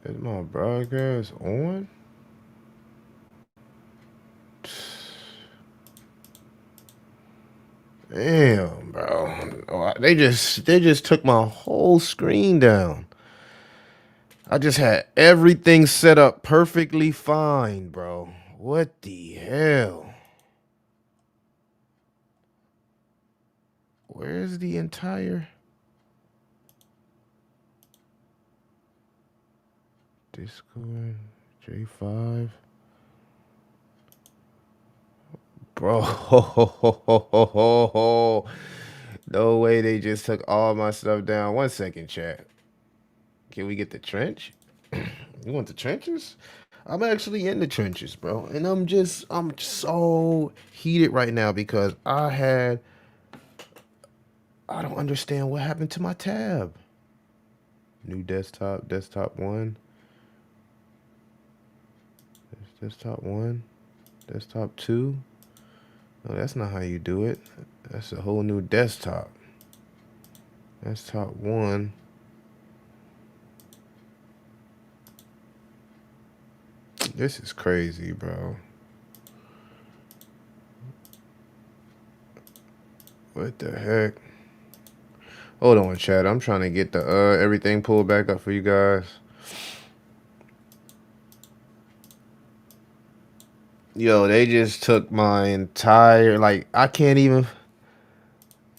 Is my broadcast on? Damn, bro. Oh, they just took my whole screen down. I just had everything set up perfectly fine, bro. What the hell? Where's the entire Discord J5? Bro, no way they just took all my stuff down. 1 second, chat. Can we get the trench? You want the trenches? I'm actually in the trenches, bro. And I'm so heated right now because I don't understand what happened to my tab. New desktop one, desktop one, desktop two. No, that's not how you do it. That's a whole new desktop. Desktop one. This is crazy, bro. What the heck? Hold on, chat. I'm trying to get the everything pulled back up for you guys. Yo, they just took my entire, like, I can't even.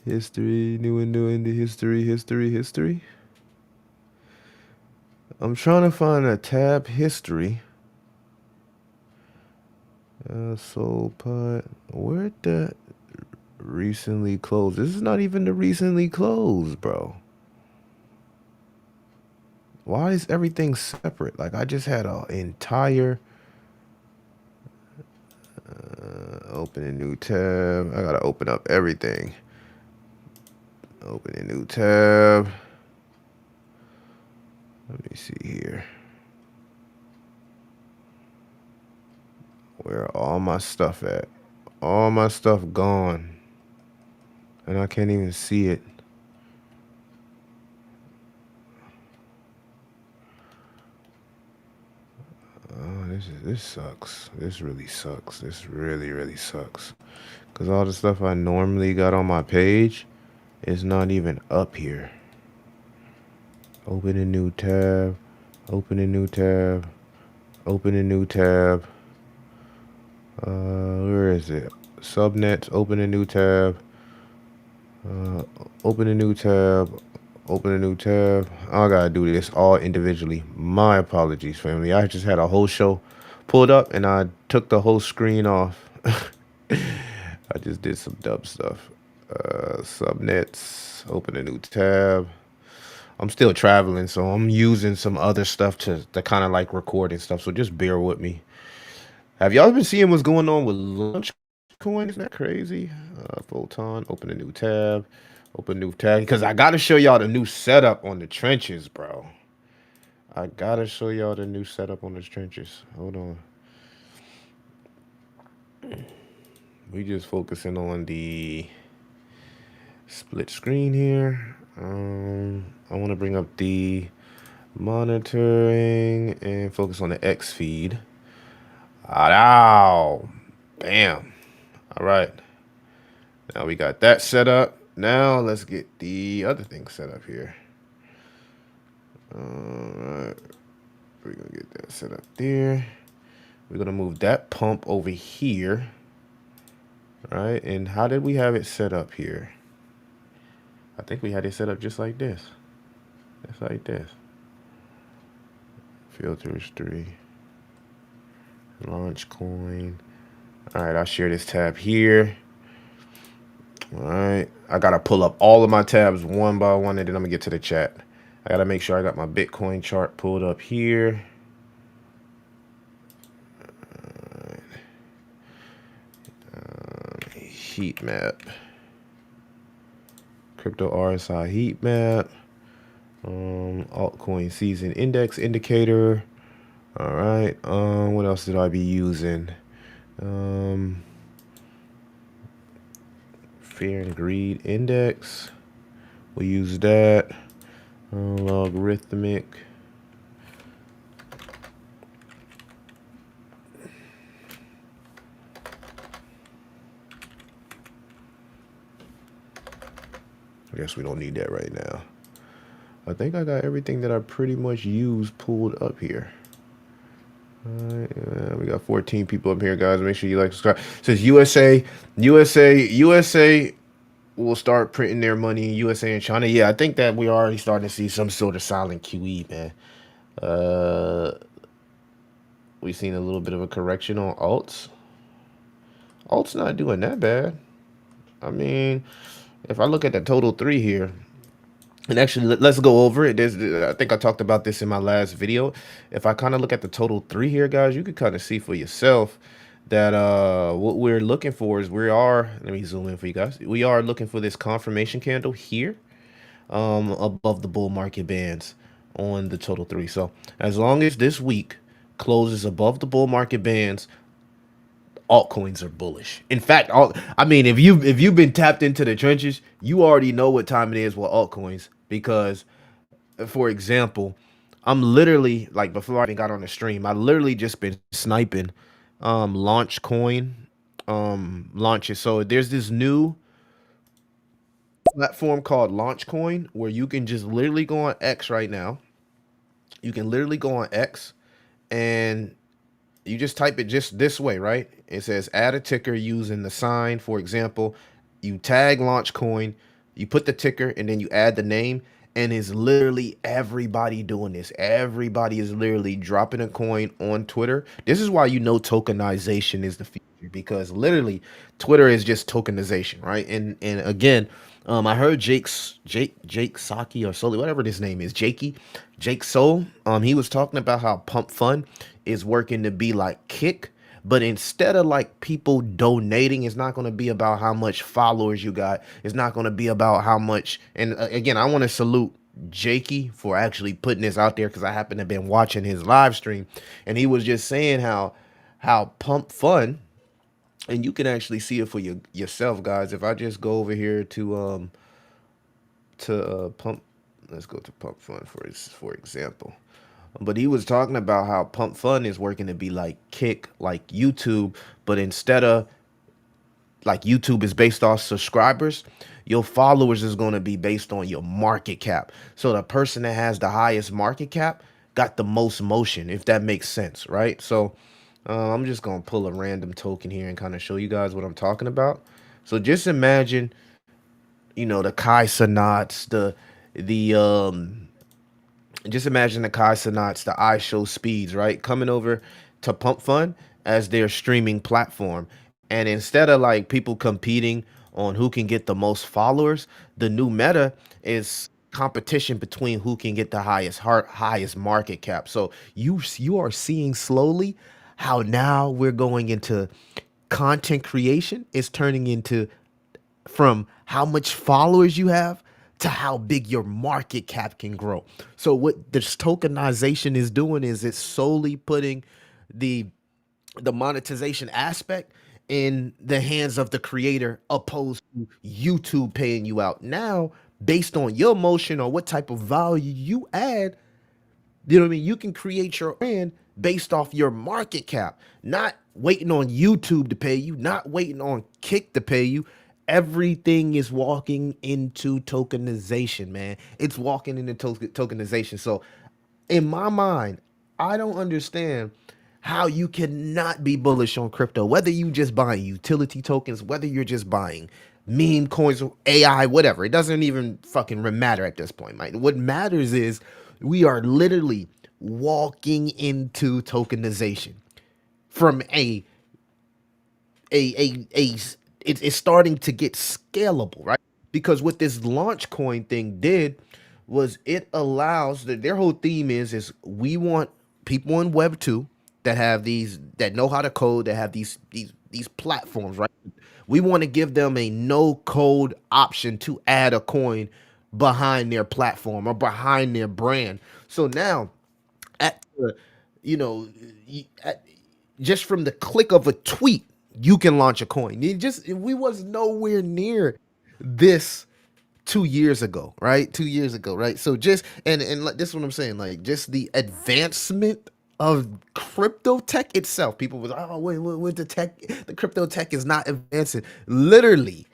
History, new and new into history. I'm trying to find a tab history. Soul pot. Where'd that recently closed? This is not even the recently closed, bro. Why is everything separate? Like, I just had an entire. Open a new tab. I gotta open up everything. Open a new tab. Let me see here. Where are all my stuff at? All my stuff gone. And I can't even see it. Oh, this sucks. This really sucks. This really sucks. Cause all the stuff I normally got on my page is not even up here. Open a new tab. Open a new tab. Open a new tab. Where is it? Subnets. Open a new tab. Open a new tab. Open a new tab. I gotta do this all individually. My apologies, family. I just had a whole show pulled up and I took the whole screen off. I just did some dumb stuff. Subnets. Open a new tab. I'm still traveling, so I'm using some other stuff to kind of like record and stuff. So just bear with me. Have y'all been seeing what's going on with Launchcoin? Isn't that crazy? Photon. Open a new tab. Open a new tab. Because I got to show y'all the new setup on the trenches, bro. I got to show y'all the new setup on the trenches. Hold on. We just focusing on the split screen here. I want to bring up the monitoring and focus on the X feed. Ow. Bam. All right. Now we got that set up. Now let's get the other thing set up here. All right. We're going to get that set up there. We're going to move that pump over here. All right. And how did we have it set up here? I think we had it set up just like this. Just like this. Filter history. Launchcoin. All right. I'll share this tab here. All right. I got to pull up all of my tabs one by one, and then I'm going to get to the chat. I got to make sure I got my Bitcoin chart pulled up here. Heat map. Crypto RSI heat map. Altcoin season index indicator. All right. What else did I be using? Fear and greed index. We use that. Logarithmic. guess we don't need that right now. I think I got everything that I pretty much used pulled up here. We got 14 people up here, guys. Make sure you like, subscribe. It says USA will start printing their money in USA and China. Yeah, I think that we already starting to see some sort of silent QE, man. Uh, we've seen a little bit of a correction on alts. Alts not doing that bad. I mean, if I look at the total three here, and actually let's go over it. I think I talked about this in my last video. If I kind of look at the total three here, guys, you can kind of see for yourself that what we're looking for is let me zoom in for you guys. We are looking for this confirmation candle here above the bull market bands on the total three. So as long as this week closes above the bull market bands, altcoins are bullish. In fact, I mean, if you've been tapped into the trenches, you already know what time it is with altcoins. Because, for example, I'm literally like before I even got on the stream, I literally just been sniping launch coin launches. So there's this new platform called Launchcoin where you can just literally go on X right now. You can literally go on X and you just type it just this way, right? It says add a ticker using the sign. For example, you tag launch coin, you put the ticker, and then you add the name. And it's literally everybody doing this. Everybody is literally dropping a coin on Twitter. This is why you know tokenization is the future, because literally Twitter is just tokenization, right? And again, I heard Jake Saki or Soli, whatever his name is, Jake Soul. He was talking about how Pump Fund is working to be like Kick, but instead of like people donating, it's not going to be about how much followers you got. It's not going to be about how much. And again, I want to salute Jakey for actually putting this out there, because I happen to have been watching his live stream, and he was just saying how Pump Fund, and you can actually see it for yourself, guys. If I just go over here to Pump, let's go to Pump Fund for example. But he was talking about how Pump Fund is working to be like Kick, like YouTube, but instead of like YouTube is based off subscribers, your followers is going to be based on your market cap. So the person that has the highest market cap got the most motion, if that makes sense, right? So I'm just going to pull a random token here and kind of show you guys what I'm talking about. So just imagine, the Kai Cenats, the just imagine the Kai Cenats, the iShow Speeds, right? Coming over to Pump Fund as their streaming platform. And instead of like people competing on who can get the most followers, the new meta is competition between who can get the highest market cap. So you are seeing slowly how now we're going into content creation is turning into from how much followers you have to how big your market cap can grow. So what this tokenization is doing is it's solely putting the the monetization aspect in the hands of the creator, opposed to YouTube paying you out. Now, based on your motion or what type of value you add, you know what I mean? You can create your brand based off your market cap, not waiting on YouTube to pay you, not waiting on Kick to pay you. Everything is walking into tokenization, man. It's walking into tokenization. So, in my mind, I don't understand how you cannot be bullish on crypto, whether you just buying utility tokens, whether you're just buying meme coins, AI, whatever. It doesn't even fucking matter at this point, Mike. What matters is we are literally walking into tokenization from it's starting to get scalable, right? Because what this launch coin thing did was it allows their whole theme is we want people in web 2 that have these, that know how to code, that have these platforms, right? We want to give them a no code option to add a coin behind their platform or behind their brand. So now at the, you know, at, just from the click of a tweet, you can launch a coin. We was nowhere near this 2 years ago, right? 2 years ago, right? So just and like, this is what I'm saying, like just the advancement of crypto tech itself. People was, oh wait, what the tech, the crypto tech is not advancing. Literally,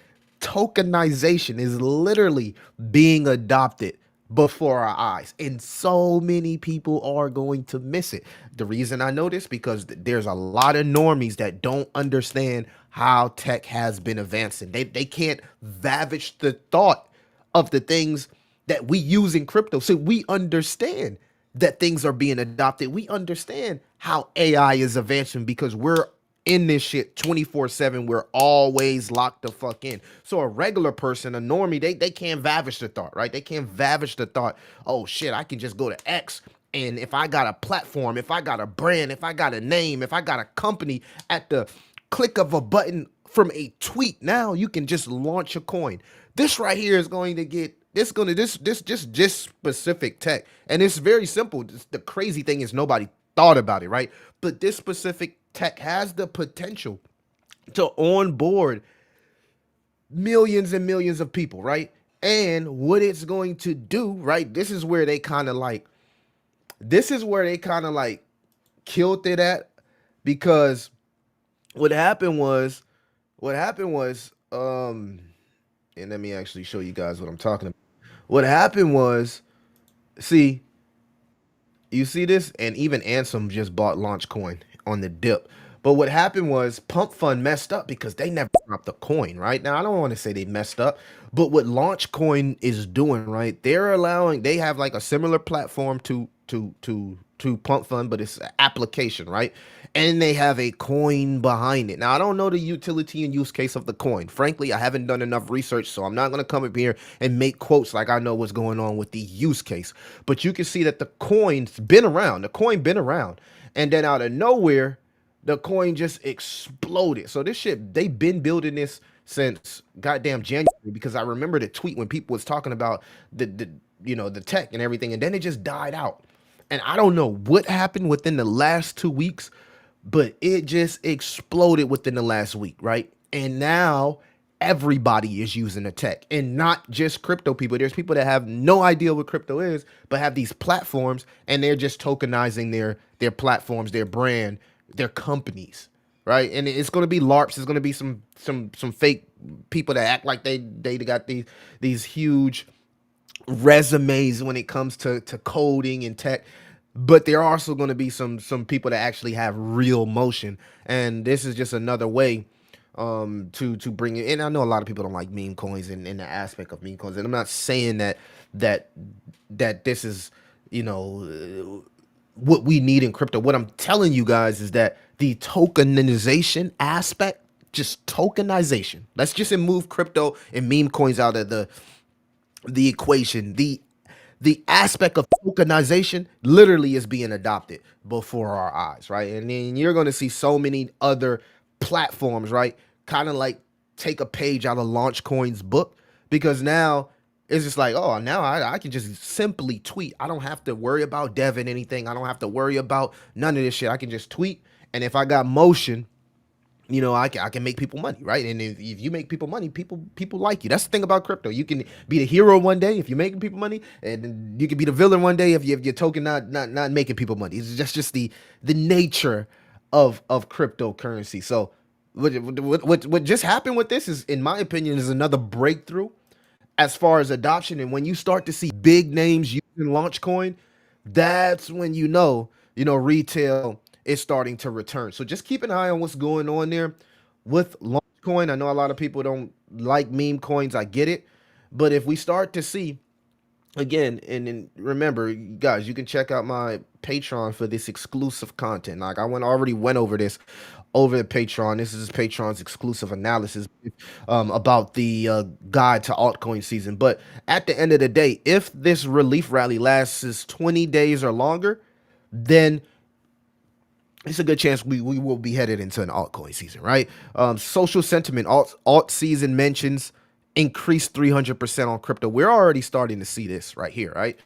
tokenization is literally being adopted before our eyes, and so many people are going to miss it. The reason I know this because there's a lot of normies that don't understand how tech has been advancing. They can't lavish the thought of the things that we use in crypto. So we understand that things are being adopted. We understand how AI is advancing because we're in this shit 24/7. We're always locked the fuck in. So a regular person, a normie, they can't lavish the thought, right? They can't lavish the thought, oh shit, I can just go to X, and if I got a platform, if I got a brand, if I got a name, if I got a company, at the click of a button from a tweet, now you can just launch a coin. This right here is going to get this specific tech, and it's very simple. The crazy thing is nobody thought about it, right? But this specific tech has the potential to onboard millions and millions of people, right? And what it's going to do, right? This is where they kind of like killed it at, because what happened was what happened was and let me actually show you guys what I'm talking about. What happened was, see, you see this, and even Ansem just bought Launchcoin on the dip. But what happened was Pump Fund messed up because they never dropped the coin, right? Now I don't want to say they messed up, but what Launchcoin is doing, right? They have like a similar platform to Pump Fund, but it's an application, right? And they have a coin behind it. Now I don't know the utility and use case of the coin. Frankly, I haven't done enough research, so I'm not going to come up here and make quotes like I know what's going on with the use case. But you can see that the coin's been around. The coin been around, and then out of nowhere, the coin just exploded. So this shit, they've been building this since goddamn January, because I remember the tweet when people was talking about the tech and everything, and then it just died out. And I don't know what happened within the last 2 weeks, but it just exploded within the last week, right? And now everybody is using the tech, and not just crypto people. There's people that have no idea what crypto is, but have these platforms, and they're just tokenizing their platforms, their brand, their companies, right? And it's going to be LARPs. It's going to be some fake people that act like they got these huge resumes when it comes to coding and tech, but there are also going to be some people that actually have real motion, and this is just another way to bring it. And I know a lot of people don't like meme coins and the aspect of meme coins, and I'm not saying that that this is, you know, what we need in crypto. What I'm telling you guys is that the tokenization aspect, just tokenization, let's just move crypto and meme coins out of the equation. The aspect of tokenization literally is being adopted before our eyes, right? And then you're going to see so many other platforms, right? Kind of like take a page out of Launchcoin's book, because now it's just like, oh, now I can just simply tweet. I don't have to worry about deving anything. I don't have to worry about none of this shit. I can just tweet, and if I got motion, I can make people money, right? And if you make people money, people like you. That's the thing about crypto. You can be the hero one day if you're making people money, and then you can be the villain one day if your token not making people money. It's just the nature of cryptocurrency. So what just happened with this is, in my opinion, is another breakthrough as far as adoption. And when you start to see big names using Launchcoin, that's when retail is starting to return. So just keep an eye on what's going on there with Launchcoin. I know a lot of people don't like meme coins. I get it. But if we start to see again, and then remember, guys, you can check out my Patreon for this exclusive content. Like, already went over this over the Patreon. This is Patreon's exclusive analysis about the guide to altcoin season. But at the end of the day, if this relief rally lasts 20 days or longer, then it's a good chance we will be headed into an altcoin season, right? Social sentiment, alt season mentions increased 300% on crypto. We're already starting to see this right here, right?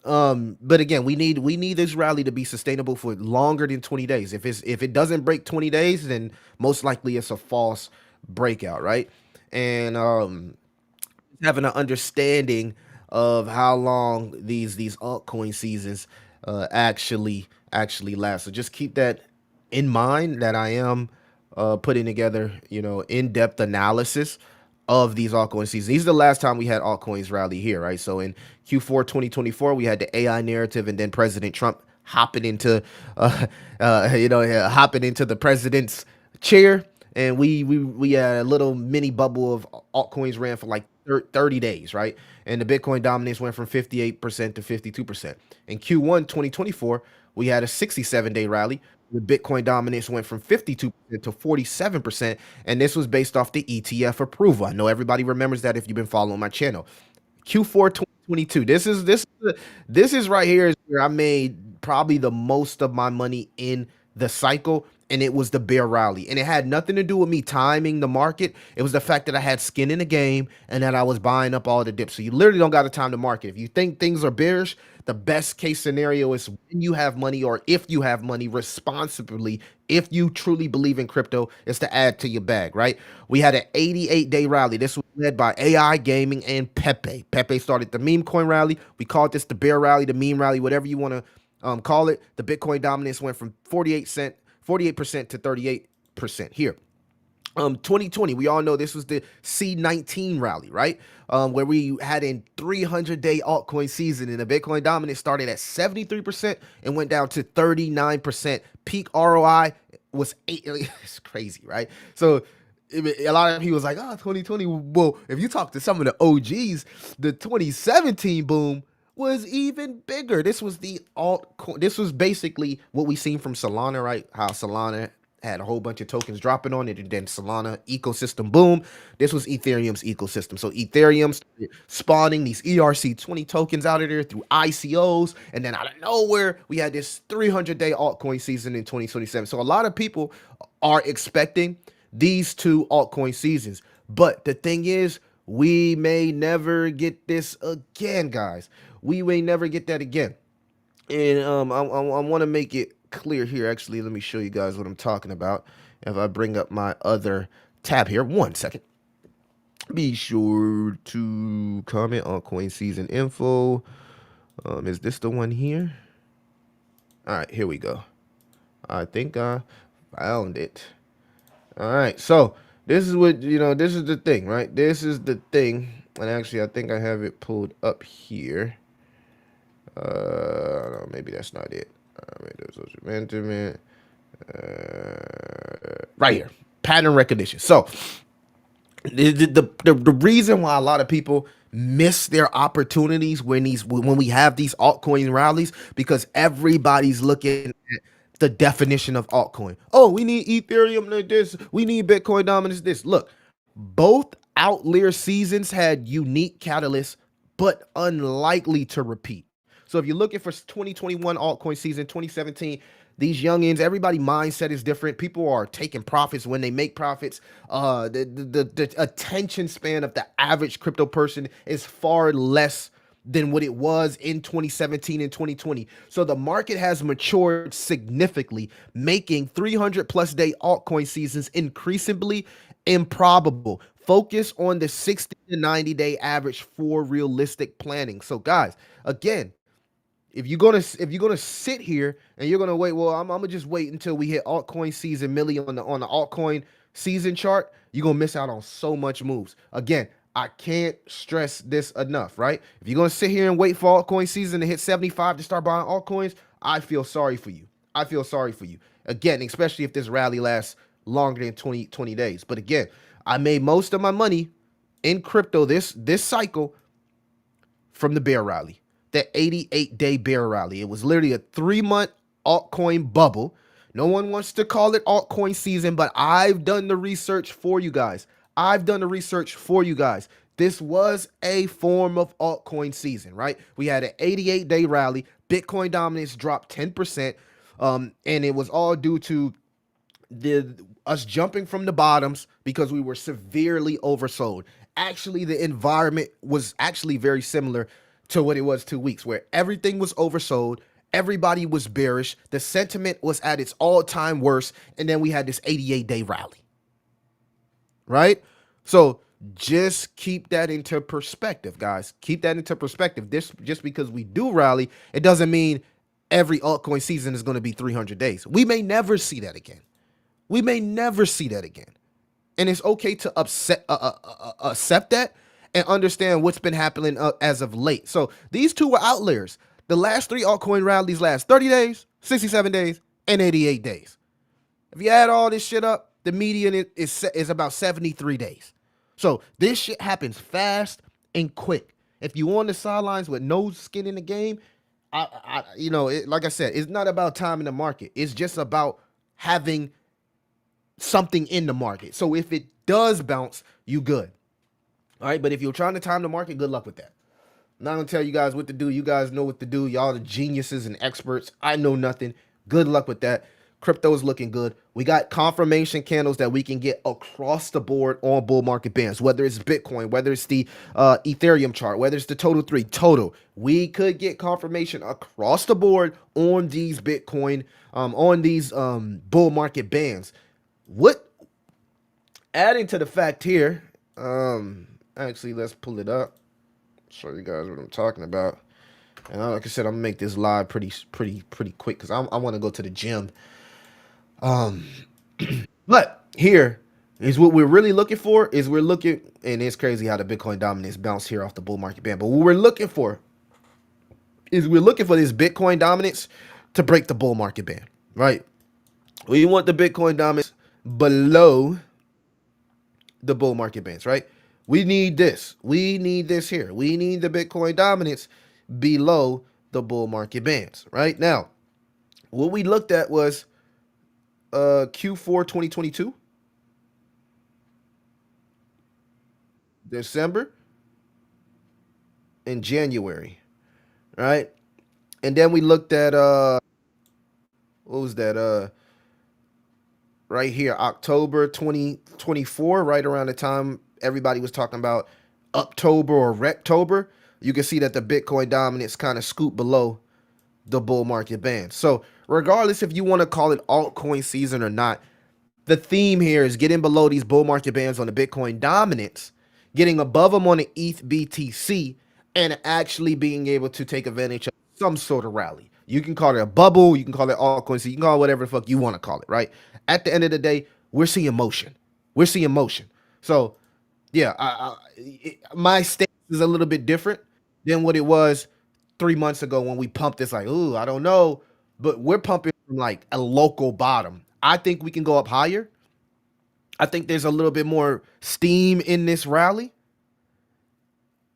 But again, we need this rally to be sustainable for longer than 20 days. If it doesn't break 20 days, then most likely it's a false breakout, right? And having an understanding of how long these altcoin seasons actually last. So just keep that in mind, that I am putting together, in-depth analysis of these altcoin seasons. These are the last time we had altcoins rally here, right? So in Q4 2024, we had the AI narrative, and then President Trump hopping into, hopping into the president's chair, and we had a little mini bubble of altcoins ran for like 30 days, right? And the Bitcoin dominance went from 58% to 52%. In Q1 2024, we had a 67-day rally. The Bitcoin dominance went from 52% to 47%, and this was based off the ETF approval. I know everybody remembers that if you've been following my channel. Q4 2022. This is right here is where I made probably the most of my money in the cycle, and it was the bear rally. And it had nothing to do with me timing the market. It was the fact that I had skin in the game and that I was buying up all the dips. So you literally don't got to time the market. If you think things are bearish, the best case scenario is when you have money, or if you have money responsibly, if you truly believe in crypto, is to add to your bag, right? We had an 88-day rally. This was led by AI Gaming and Pepe. Pepe started the meme coin rally. We called this the bear rally, the meme rally, whatever you want to call it. The Bitcoin dominance went from 48% to 38% here. 2020, we all know this was the C19 rally, right? Where we had a 300-day altcoin season, and the Bitcoin dominance started at 73% and went down to 39%. Peak ROI was 8. It's crazy, right? So a lot of people was like, oh, 2020. Well, if you talk to some of the OGs, the 2017 boom was even bigger. This was the altcoin. This was basically what we seen from Solana, right? How Solana had a whole bunch of tokens dropping on it, and then Solana ecosystem boom. This was Ethereum's ecosystem. So Ethereum spawning these ERC20 tokens out of there through ICOs, and then out of nowhere, we had this 300-day altcoin season in 2027. So a lot of people are expecting these two altcoin seasons. But the thing is, we may never get this again, guys. We may never get that again. And I want to make it clear here. Actually, let me show you guys what I'm talking about. If I bring up my other tab here, 1 second. Be sure to comment on coin season info. Is this the one here? All right, here we go. I think I found it. All right, so this is what, this is the thing, right? This is the thing. And actually, I think I have it pulled up here. No, maybe that's not it. Right here, pattern recognition. So the reason why a lot of people miss their opportunities when we have these altcoin rallies, because everybody's looking at the definition of altcoin. Oh, we need Ethereum to this. We need Bitcoin dominance this. Look, both outlier seasons had unique catalysts, but unlikely to repeat. So if you're looking for 2021 altcoin season, 2017, these youngins, everybody mindset is different. People are taking profits when they make profits. The attention span of the average crypto person is far less than what it was in 2017 and 2020. So the market has matured significantly, making 300 plus day altcoin seasons increasingly improbable. Focus on the 60 to 90 day average for realistic planning. So guys, again, if you're gonna sit here and you're gonna wait, well, I'm gonna just wait until we hit altcoin season million on the altcoin season chart, you're gonna miss out on so much moves. Again, I can't stress this enough, right? If you're gonna sit here and wait for altcoin season to hit 75 to start buying altcoins, I feel sorry for you. I feel sorry for you. Again, especially if this rally lasts longer than 20 days. But again, I made most of my money in crypto this cycle from the bear rally, the 88-day bear rally. It was literally a 3-month altcoin bubble. No one wants to call it altcoin season, but I've done the research for you guys. This was a form of altcoin season, right? We had an 88-day rally. Bitcoin dominance dropped 10%, and it was all due to us jumping from the bottoms because we were severely oversold. Actually, the environment was actually very similar to what it was 2 weeks, where everything was oversold, everybody was bearish, the sentiment was at its all-time worst, and then we had this 88-day rally, right? So just keep that into perspective, guys. Keep that into perspective. This, just because we do rally, it doesn't mean every altcoin season is going to be 300 days. We may never see that again. and it's okay to accept that and understand what's been happening as of late. So these two were outliers. The last three altcoin rallies last 30 days, 67 days, and 88 days. If you add all this shit up, the median is about 73 days. So this shit happens fast and quick. If you on the sidelines with no skin in the game, like I said, it's not about time in the market. It's just about having something in the market. So if it does bounce, you good. All right. But if you're trying to time the market, good luck with that. I'm not gonna tell you guys what to do. You guys know what to do. Y'all the geniuses and experts. I know nothing. Good luck with that. Crypto is looking good. We got confirmation candles that we can get across the board on bull market bands, whether it's Bitcoin, whether it's the Ethereum chart, whether it's the total three, total. We could get confirmation across the board on these Bitcoin, on these bull market bands. What adding to the fact here, actually, let's pull it up, show you guys what I'm talking about. And like I said, I'm gonna make this live pretty quick because I want to go to the gym. But here is what we're really looking for. Is we're looking, and it's crazy how the Bitcoin dominance bounced here off the bull market band. But what we're looking for is we're looking for this Bitcoin dominance to break the bull market band, right? We want the Bitcoin dominance below the bull market bands, right? We need this. We need this here. We need the Bitcoin dominance below the bull market bands, right? Now, what we looked at was Q4 2022, December, and January, right? And then we looked at what was that? Right here, October 2024, right around the time everybody was talking about October or Rectober. You can see that the Bitcoin dominance kind of scooped below the bull market band. So, regardless if you want to call it altcoin season or not, the theme here is getting below these bull market bands on the Bitcoin dominance, getting above them on the ETH BTC, and actually being able to take advantage of some sort of rally. You can call it a bubble, you can call it altcoin, so you can call it whatever the fuck you want to call it, right? At the end of the day, we're seeing motion. We're seeing motion. So, yeah, my stance is a little bit different than what it was 3 months ago when we pumped this. Like, ooh, I don't know, but we're pumping from like a local bottom. I think we can go up higher. I think there's a little bit more steam in this rally.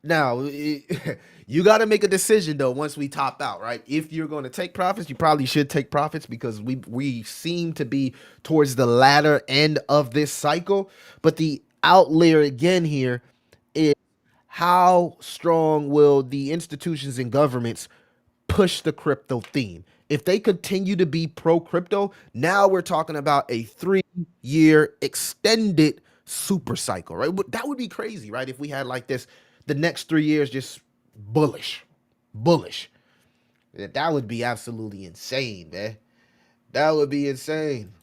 Now, you got to make a decision though once we top out, right? If you're going to take profits, you probably should take profits because we seem to be towards the latter end of this cycle. But the outlier again here is how strong will the institutions and governments push the crypto theme? If they continue to be pro crypto, now we're talking about a 3 year extended super cycle, right? That would be crazy, right? If we had like this, the next 3 years just bullish, bullish. That would be absolutely insane, man. That would be insane.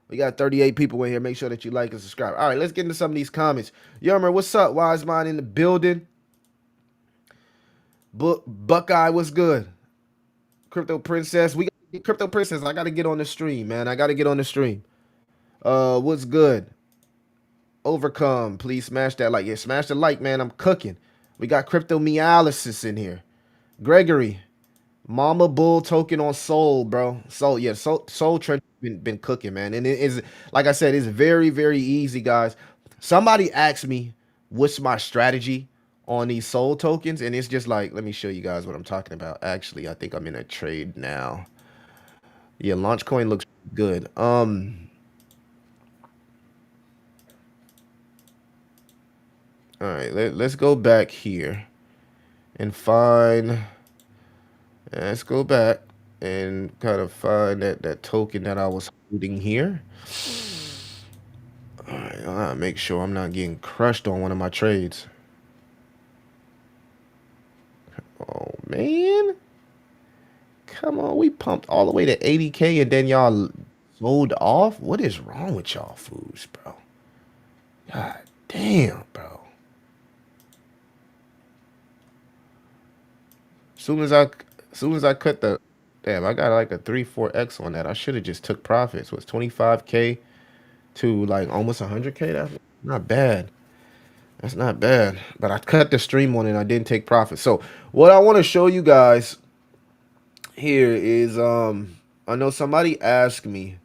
We got 38 people in here. Make sure that you like and subscribe. All right, let's get into some of these comments. Yermer, what's up? Wise Mind in the building. Buckeye, what's good? Crypto Princess. We got Crypto Princess. I gotta get on the stream, man. I gotta get on the stream. What's good? Overcome. Please smash that like. Yeah, smash the like, man. I'm cooking. We got Crypto Mealysis in here. Gregory. Mama Bull token on Soul, bro. Soul, yeah, Soul Trend been cooking, man. And it is, like I said, it's very, very easy, guys. Somebody asked me what's my strategy on these Soul tokens, and it's just like, let me show you guys what I'm talking about. Actually, I think I'm in a trade now. Yeah, Launchcoin looks good. All right, let's go back here and find. Let's go back and kind of find that token that I was holding here. All right, I gotta make sure I'm not getting crushed on one of my trades. Oh man, come on, we pumped all the way to 80K and then y'all sold off. What is wrong with y'all fools, bro? God damn, bro. Soon as I, soon as I cut the, damn, I got like a 3-4x on that. I should have just took profits. Was 25K to like almost 100K. That's not bad. That's not bad. But I cut the stream on it and I didn't take profit. So what I want to show you guys here is I know somebody asked me,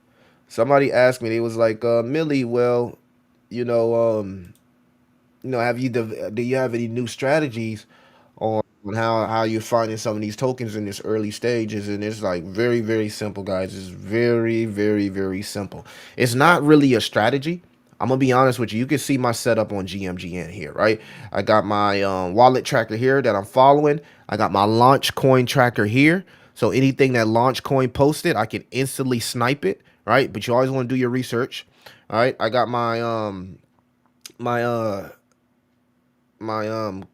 they was like, Millie, well, you know, do you have any new strategies on how you're finding some of these tokens in this early stages? And it's like very, very simple, guys. It's very, very, very simple. It's not really a strategy. I'm gonna be honest with you. You can see my setup on GMGN here, right? I got my wallet tracker here that I'm following. I got my launch coin tracker here. So anything that launch coin posted, I can instantly snipe it, right? But you always want to do your research. All right. I got my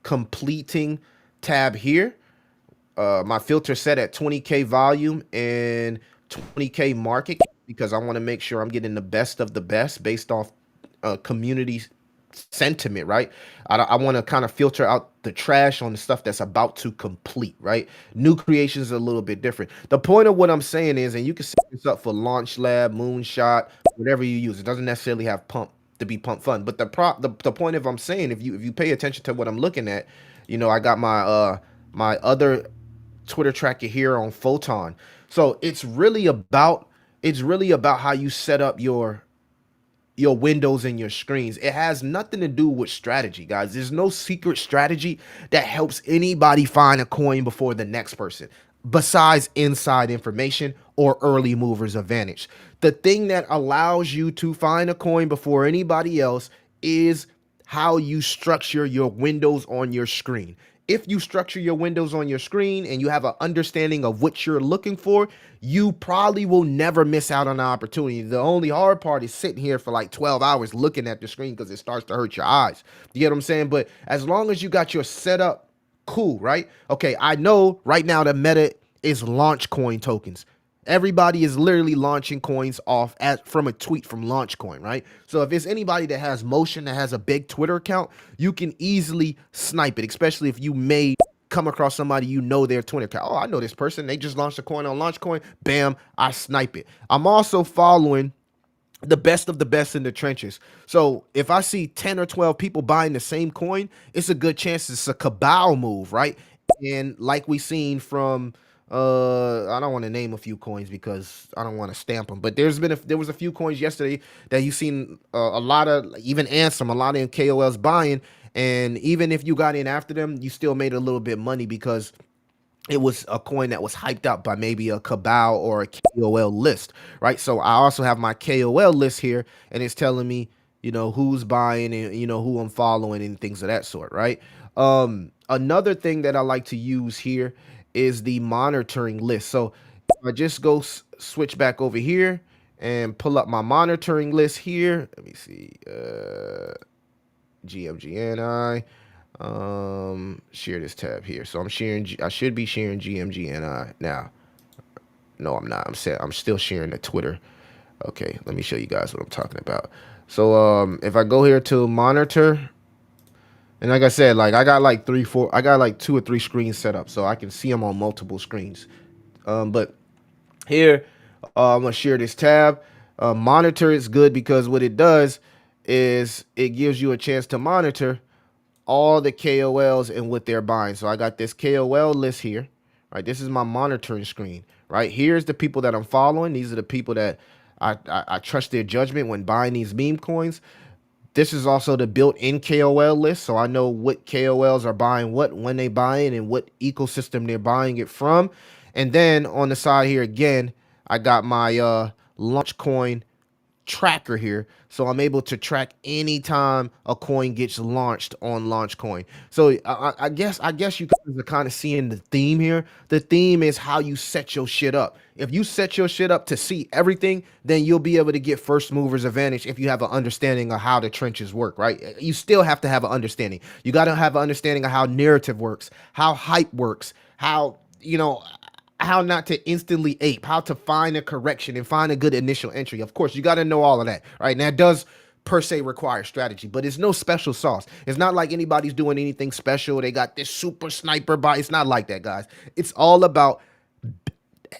completing tab here. My filter set at 20K volume and 20K market because I want to make sure I'm getting the best of the best based off community sentiment, right? I want to kind of filter out the trash on the stuff that's about to complete, right? New creations are a little bit different. The point of what I'm saying is, and you can set this up for Launch Lab, Moonshot, whatever you use. It doesn't necessarily have pump to be pump fun, but the point of I'm saying, if you pay attention to what I'm looking at, I got my other Twitter tracker here on Photon. So it's really about how you set up your windows and your screens. It has nothing to do with strategy, guys. There's no secret strategy that helps anybody find a coin before the next person, besides inside information or early movers advantage. The thing that allows you to find a coin before anybody else is how you structure your windows on your screen. If you structure your windows on your screen and you have an understanding of what you're looking for, you probably will never miss out on the opportunity. The only hard part is sitting here for like 12 hours looking at the screen because it starts to hurt your eyes. You get what I'm saying? But as long as you got your setup cool, right? Okay, I know right now the meta is launch coin tokens. Everybody is literally launching coins off from a tweet from Launchcoin, right? So if it's anybody that has motion, that has a big Twitter account, you can easily snipe it, especially if you may come across somebody their Twitter account. Oh, I know this person. They just launched a coin on Launchcoin. Bam, I snipe it. I'm also following the best of the best in the trenches. So if I see 10 or 12 people buying the same coin, it's a good chance it's a cabal move, right? And like we seen from I don't want to name a few coins because I don't want to stamp them, but there was a few coins yesterday that you seen a lot of, even Ansem, a lot of KOLs buying, and even if you got in after them, you still made a little bit of money because it was a coin that was hyped up by maybe a cabal or a KOL list, right? So I also have my KOL list here, and it's telling me, who's buying and who I'm following and things of that sort, right? Another thing that I like to use here is the monitoring list. So if I just go switch back over here and pull up my monitoring list here. Let me see. GMGNI. Share this tab here. So I should be sharing GMGNI now. No, I'm not. I'm still sharing the Twitter. Okay, let me show you guys what I'm talking about. So if I go here to monitor, and like I said, like I got like two or three screens set up, so I can see them on multiple screens. But here, I'm gonna share this tab. Monitor is good because what it does is it gives you a chance to monitor all the KOLs and what they're buying. So I got this KOL list here, right? This is my monitoring screen, right? Here's the people that I'm following. These are the people that I trust their judgment when buying these meme coins. This is also the built-in KOL list, so I know what KOLs are buying what, when they buying, and what ecosystem they're buying it from. And then on the side here again, I got my launch coin tracker here, so I'm able to track anytime a coin gets launched on Launchcoin. So I guess you guys are kind of seeing the theme here. The theme is how you set your shit up. If you set your shit up to see everything, then you'll be able to get first movers advantage if you have an understanding of how the trenches work, right? You still have to have an understanding. You got to have an understanding of how narrative works, how hype works, how not to instantly ape, how to find a correction and find a good initial entry. Of course, you got to know all of that, right? And that does per se require strategy, but it's no special sauce. It's not like anybody's doing anything special. They got this super sniper buy. It's not like that, guys. It's all about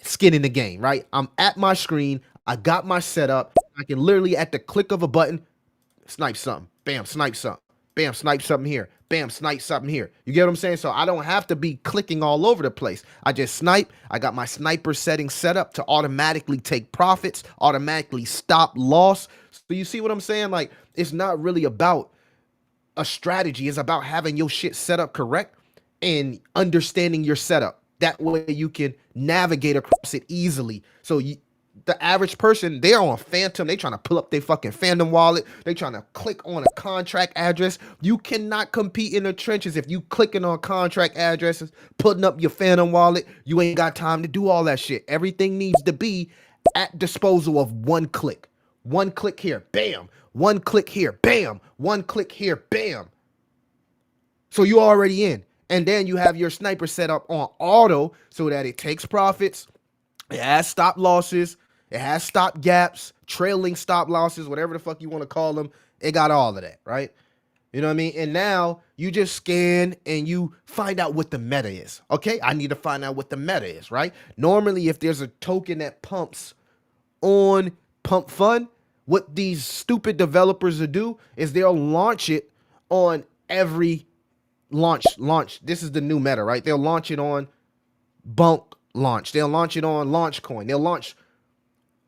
skin in the game, right? I'm at my screen. I got my setup. I can literally at the click of a button snipe something. Bam, snipe something. Bam, snipe something here. Bam, snipe something here. You get what I'm saying? So I don't have to be clicking all over the place. I just snipe. I got my sniper settings set up to automatically take profits, automatically stop loss. So you see what I'm saying? Like, it's not really about a strategy. It's about having your shit set up correct and understanding your setup. That way you can navigate across it easily. So the average person, they're on Phantom. They trying to pull up their fucking Phantom wallet. They trying to click on a contract address. You cannot compete in the trenches if you clicking on contract addresses, putting up your Phantom wallet. You ain't got time to do all that shit. Everything needs to be at disposal of one click. One click here, bam. One click here, bam. One click here, bam. So you already in. And then you have your sniper set up on auto so that it takes profits. It has stop losses. It has stop gaps, trailing stop losses, whatever the fuck you want to call them. It got all of that, right? You know what I mean? And now you just scan and you find out what the meta is. Okay, I need to find out what the meta is, right? Normally, if there's a token that pumps on Pump Fund, what these stupid developers will do is they'll launch it on every launch. This is the new meta, right? They'll launch it on Bunk Launch. They'll launch it on Launchcoin. They'll launch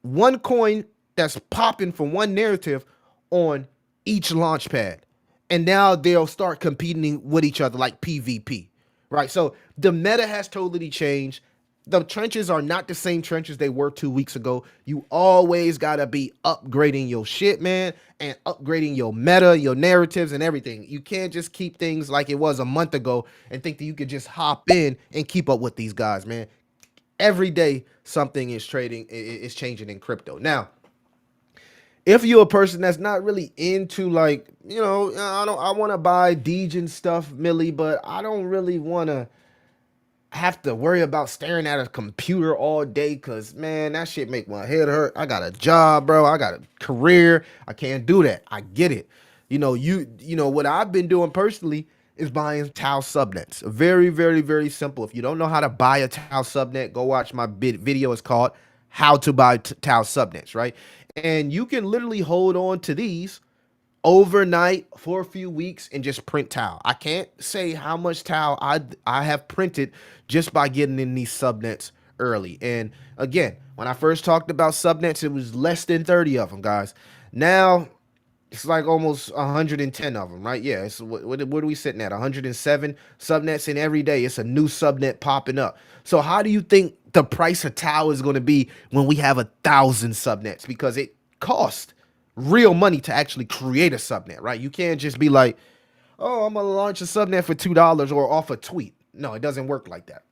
one coin that's popping from one narrative on each launch pad. And now they'll start competing with each other like PvP, right? So the meta has totally changed. The trenches are not the same trenches they were 2 weeks ago. You always got to be upgrading your shit, man, and upgrading your meta, your narratives, and everything. You can't just keep things like it was a month ago and think that you could just hop in and keep up with these guys, man. Every day, something is changing in crypto. Now, if you're a person that's not really into, like, you know, I want to buy Degen stuff, Millie, but I don't really want to have to worry about staring at a computer all day because, man, that shit make my head hurt. I got a job, bro. I got a career. I can't do that. I get it. You know what I've been doing personally is buying Tau subnets. Very, very, very simple. If you don't know how to buy a Tau subnet, go watch my video. It's called How to Buy Tau Subnets, right? And you can literally hold on to these overnight for a few weeks and just print Tau. I can't say how much Tau I have printed just by getting in these subnets early. And again, when I first talked about subnets, it was less than 30 of them, guys. Now it's like almost 110 of them, right? Yeah. It's what are we sitting at? 107 subnets, and every day it's a new subnet popping up. So how do you think the price of Tau is going to be when we have 1,000 subnets? Because it costs real money to actually create a subnet, right? You can't just be like, oh, I'm going to launch a subnet for $2 or off a tweet. No, it doesn't work like that.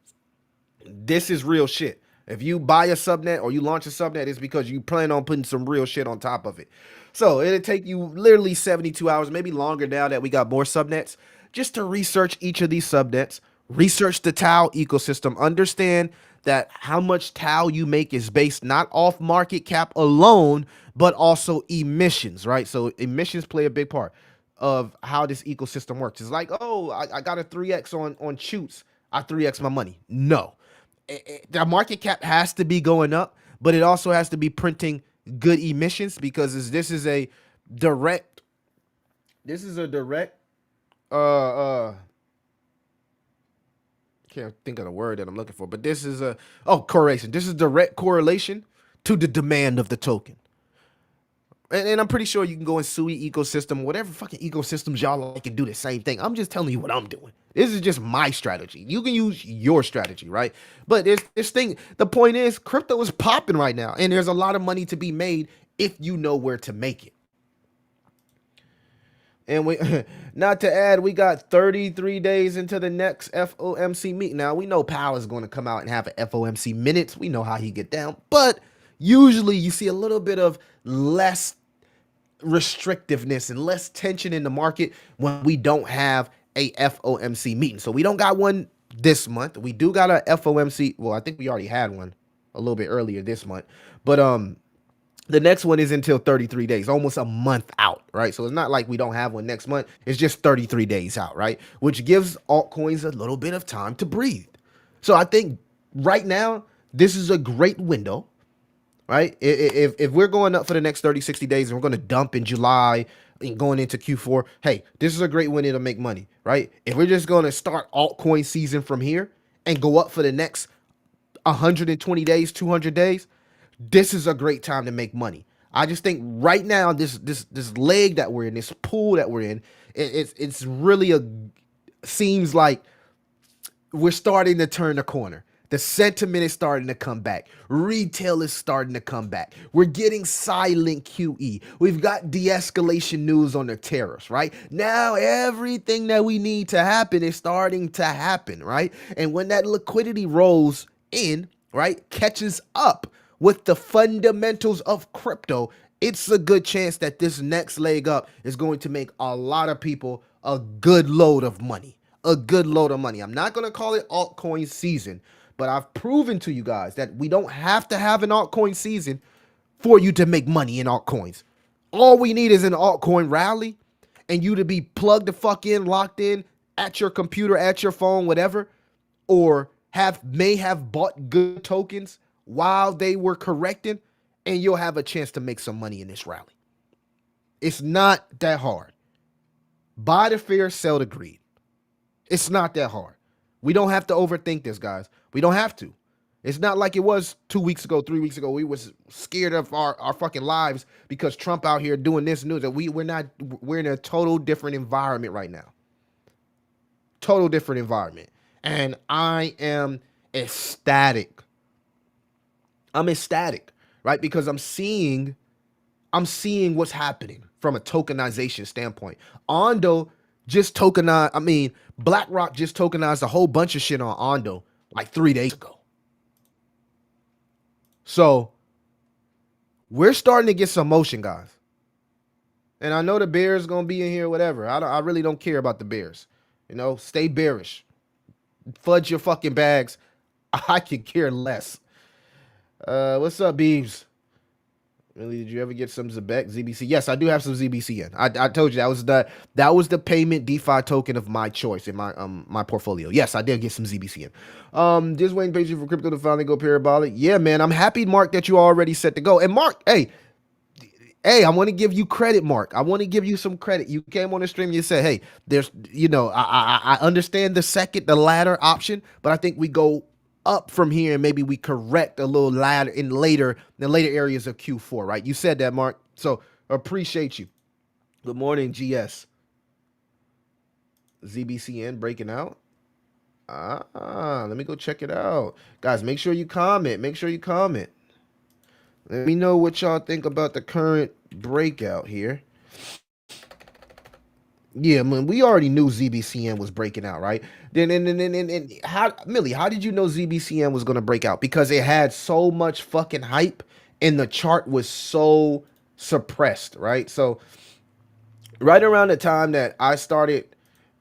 This is real shit. If you buy a subnet or you launch a subnet, it's because you plan on putting some real shit on top of it. So it'll take you literally 72 hours, maybe longer now that we got more subnets, just to research each of these subnets, research the Tau ecosystem, understand that how much Tau you make is based not off market cap alone, but also emissions, right? So emissions play a big part of how this ecosystem works. It's like, oh, I got a 3x on shoots. I 3x my money. No. The market cap has to be going up, but it also has to be printing good emissions because this is a direct can't think of the word that I'm looking for, but this is correlation. This is direct correlation to the demand of the token. And I'm pretty sure you can go in SUI ecosystem, whatever fucking ecosystems y'all like, and do the same thing. I'm just telling you what I'm doing. This is just my strategy. You can use your strategy, right? But this thing, the point is, crypto is popping right now, and there's a lot of money to be made if you know where to make it. And we, not to add, we got 33 days into the next FOMC meeting. Now, we know Powell is going to come out and have an FOMC minutes. We know how he get down. But usually you see a little bit of less restrictiveness and less tension in the market when we don't have a FOMC meeting. So we don't got one this month. We do got a FOMC. Well, I think we already had one a little bit earlier this month. But the next one is until 33 days, almost a month out, right? So it's not like we don't have one next month. It's just 33 days out, right? Which gives altcoins a little bit of time to breathe. So I think right now, this is a great window, right? If we're going up for the next 30, 60 days and we're going to dump in July and going into Q4, hey, this is a great window to make money, right? If we're just going to start altcoin season from here and go up for the next 120 days, 200 days, this is a great time to make money. I just think right now, this leg that we're in, this pool that we're in, it's really seems like we're starting to turn the corner. The sentiment is starting to come back. Retail is starting to come back. We're getting silent QE. We've got de-escalation news on the tariffs, right? Now everything that we need to happen is starting to happen, right? And when that liquidity rolls in, right, catches up with the fundamentals of crypto, it's a good chance that this next leg up is going to make a lot of people a good load of money. A good load of money. I'm not going to call it altcoin season, but I've proven to you guys that we don't have to have an altcoin season for you to make money in altcoins. All we need is an altcoin rally and you to be plugged the fuck in, locked in at your computer, at your phone, whatever, or may have bought good tokens while they were correcting, and you'll have a chance to make some money in this rally. It's not that hard. Buy the fear, sell the greed. It's not that hard. We don't have to overthink this, guys. We don't have to. It's not like it was 2 weeks ago, 3 weeks ago. We was scared of our fucking lives because Trump out here doing this news. That we're in a total different environment right now. Total different environment. And I am ecstatic. I'm ecstatic, right? Because I'm seeing what's happening from a tokenization standpoint. Ondo just tokenized, BlackRock just tokenized a whole bunch of shit on Ondo like 3 days ago. So we're starting to get some motion, guys. And I know the bears going to be in here, whatever. I really don't care about the bears. Stay bearish. Fudge your fucking bags. I could care less. What's up, Beebs? Really, did you ever get some ZBC? Yes, I do have some ZBC in. I told you that was the payment DeFi token of my choice in my portfolio. Yes, I did get some ZBC in. Just waiting patiently for crypto to finally go parabolic. Yeah, man, I'm happy, Mark, that you already set to go. And Mark, hey, I want to give you credit, Mark. I want to give you some credit. You came on the stream and you said, hey, there's, I understand the latter option, but I think we go up from here and maybe we correct a little ladder in the later areas of Q4, right? You said that, Mark. So appreciate you. Good morning, GS. ZBCN breaking out. Let me go check it out. Guys, make sure you comment. Let me know what y'all think about the current breakout here. Yeah, man, we already knew ZBCN was breaking out, right? Then how, Millie, how did you know ZBCN was going to break out? Because it had so much fucking hype and the chart was so suppressed, right? So right around the time that I started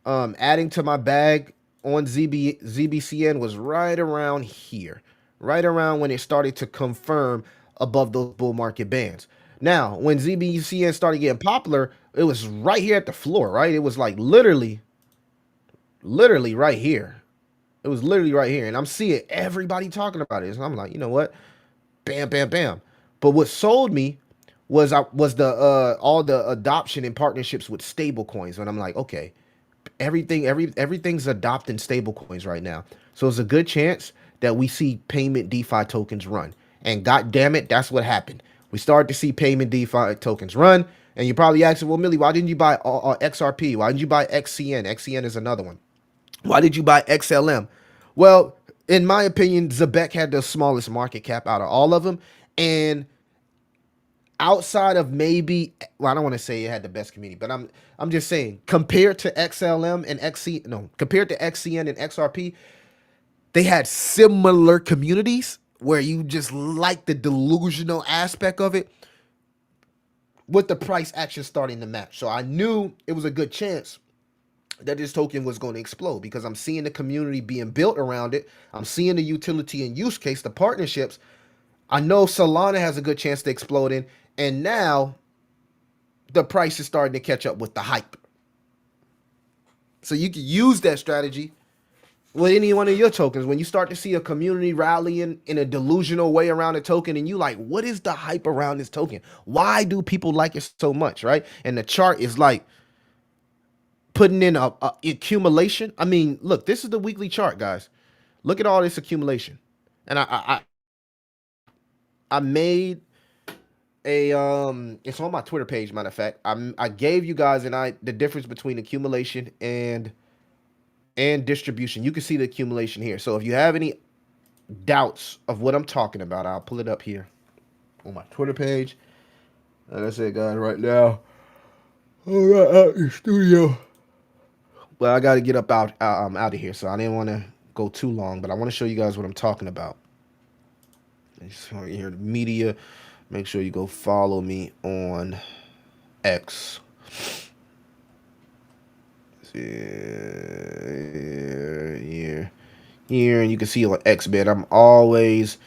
adding to my bag on ZBCN was right around here, right around when it started to confirm above those bull market bands. Now, when ZBCN started getting popular, it was right here at the floor, right? It was like literally right here. It was literally right here. And I'm seeing everybody talking about it. So I'm like, you know what? Bam, bam, bam. But what sold me was the all the adoption and partnerships with stable coins. And I'm like, okay, everything's adopting stable coins right now. So it's a good chance that we see payment DeFi tokens run. And god damn it, that's what happened. We started to see payment DeFi tokens run. And you're probably asking, well, Millie, why didn't you buy XRP? Why didn't you buy XCN? XCN is another one. Why did you buy XLM? Well, in my opinion, Zebek had the smallest market cap out of all of them. And outside of maybe, well, I don't want to say it had the best community, but I'm just saying, compared to XLM and compared to XCN and XRP, they had similar communities where you just like the delusional aspect of it, with the price action starting to match. So I knew it was a good chance that this token was going to explode because I'm seeing the community being built around it. I'm seeing the utility and use case, the partnerships. I know Solana has a good chance to explode in. And now the price is starting to catch up with the hype. So you can use that strategy with any one of your tokens, when you start to see a community rallying in a delusional way around a token, and you like, what is the hype around this token? Why do people like it so much, right? And the chart is like putting in a accumulation. I mean, look, this is the weekly chart, guys. Look at all this accumulation, and I made a it's on my Twitter page. Matter of fact, I gave you guys the difference between accumulation and distribution. You can see the accumulation here. So if you have any doubts of what I'm talking about, I'll pull it up here on my Twitter page. Like I said, guys, right now, all right, out in the studio. Well, I got to get up out of here, so I didn't want to go too long, but I want to show you guys what I'm talking about. So here, the media. Make sure you go follow me on X. Here, and you can see on XBet, I'm always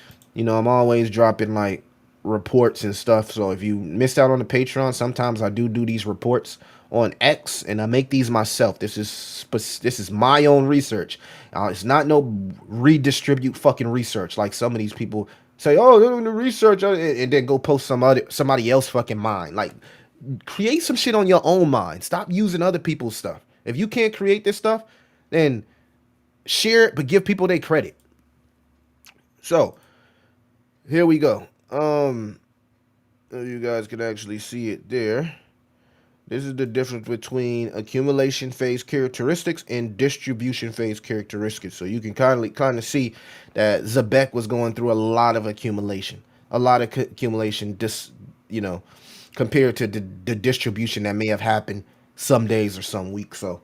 dropping like reports and stuff. So if you missed out on the Patreon, sometimes I do these reports on X, and I make these myself. This is my own research. It's not no redistribute fucking research like some of these people say. Oh, they're doing the research, and then go post somebody else fucking mind. Like, create some shit on your own mind. Stop using other people's stuff. If you can't create this stuff, then share it, but give people their credit. So here we go. You guys can actually see it there. This is the difference between accumulation phase characteristics and distribution phase characteristics. So you can kind of see that Zebek was going through a lot of accumulation, compared to the distribution that may have happened some days or some weeks. So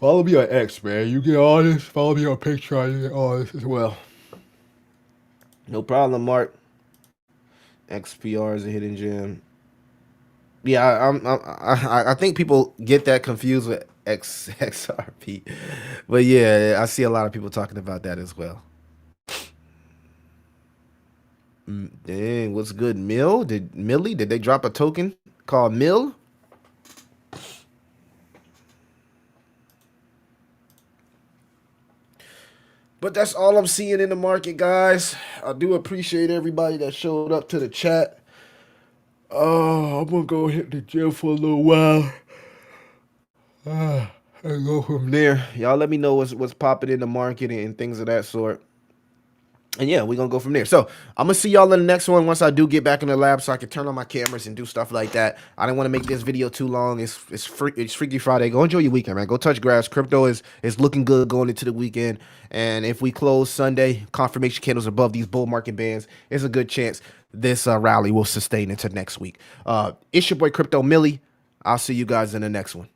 follow me on X, man. You get all this. Follow me on Patreon. You get all this as well. No problem, Mark. XPR is a hidden gem. Yeah, I think people get that confused with XRP, but yeah, I see a lot of people talking about that as well. Dang, what's good, Mill? Did they drop a token called Mill? But that's all I'm seeing in the market, guys. I do appreciate everybody that showed up to the chat. Oh, I'm gonna go hit the gym for a little while. And go from there. Y'all let me know what's popping in the market and things of that sort. And yeah, we're gonna go from there. So I'm gonna see y'all in the next one once I do get back in the lab, so I can turn on my cameras and do stuff like that. I didn't want to make this video too long. It's Freaky Friday. Go enjoy your weekend, man. Go touch grass. Crypto is looking good going into the weekend. And if we close Sunday, confirmation candles above these bull market bands, there's a good chance this rally will sustain into next week. It's your boy Crypto Millie. I'll see you guys in the next one.